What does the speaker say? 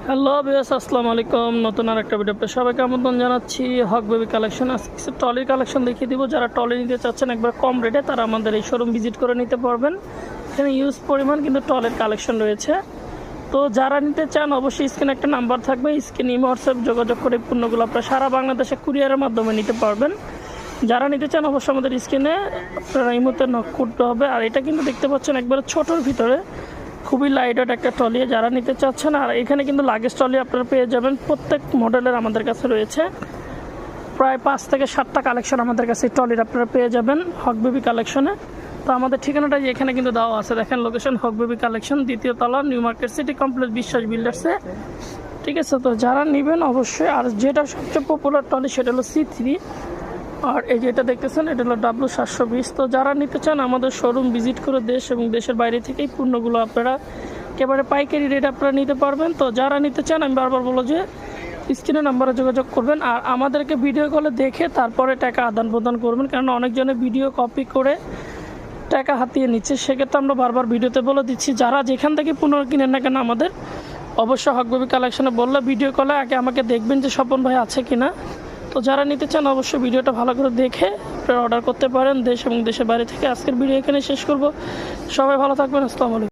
Hello বিয়াস, আসসালামু আলাইকুম। নতুন আর একটা ভিডিওতে সবাইকে আমন্ত্রণ জানাচ্ছি। হক বেবি কালেকশন, আজকে কিছু টলির কালেকশন দেখিয়ে দিব। যারা টলি নিতে চাচ্ছেন একবার কম রেটে, তারা আমাদের এই শোরুম ভিজিট করে নিতে পারবেন। এখানে ইউজ পরিমাণ কিন্তু টলের কালেকশন রয়েছে। তো যারা নিতে চান অবশ্যই স্ক্রিনে একটা নাম্বার থাকবে, স্ক্রিন ইমো হোয়াটসঅ্যাপ যোগাযোগ করে পণ্যগুলো আপনারা সারা বাংলাদেশে কুরিয়ারের মাধ্যমে নিতে পারবেন। যারা নিতে চান অবশ্যই আমাদের স্ক্রিনে আপনারা ইমোতে নক করতে হবে। আর এটা কিন্তু দেখতে পাচ্ছেন একবারে ছোটোর ভিতরে খুবই লাইট ওয়েট একটা ট্রলি, যারা নিতে চাচ্ছেন। আর এখানে কিন্তু লাগেজ ট্রলি আপনারা পেয়ে যাবেন। প্রত্যেক মডেলের আমাদের কাছে রয়েছে প্রায় 5 থেকে 7টা কালেকশন আমাদের কাছে ট্রলির আপনারা পেয়ে যাবেন হক বেবি কালেকশনে। তো আমাদের ঠিকানাটা এখানে কিন্তু দেওয়া আছে, দেখেন লোকেশন হক বেবি কালেকশন, 2য় তলা, নিউ মার্কেট সিটি কমপ্লেক্স, বিশ্বাস বিল্ডার্সে। ঠিক আছে, তো যারা নেবেন অবশ্যই। আর যেটা সবচেয়ে পপুলার ট্রলি সেটা হলো C3, আর এই যেটা দেখতেছেন এটা হলো W720। তো যারা নিতে চান আমাদের শোরুম ভিজিট করে দেশ এবং দেশের বাইরে থেকেই পণ্যগুলো আপনারা একেবারে পাইকারি রেট আপনারা নিতে পারবেন। তো যারা নিতে চান আমি বারবার বলো যে স্ক্রিনে নাম্বারে যোগাযোগ করবেন, আর আমাদেরকে ভিডিও কলে দেখে তারপরে টাকা আদান প্রদান করবেন, কারণ অনেকজনে ভিডিও কপি করে টাকা হাতিয়ে নিচ্ছে। সেক্ষেত্রে আমরা বারবার ভিডিওতে বলে দিচ্ছি, যারা যেখান থেকে পণ্য কিনেন না কেন আমাদের অবশ্যই হক বেবি কালেকশনে বললে ভিডিও কলে আগে আমাকে দেখবেন যে স্বপন ভাই আছে কিনা। তো যারা নিতে চান অবশ্যই ভিডিওটা ভালো করে দেখে আপনারা অর্ডার করতে পারেন দেশ এবং দেশের বাইরে থেকে। আজকের ভিডিও এখানে শেষ করব। সবাই ভালো থাকবেন। আসসালামু আলাইকুম।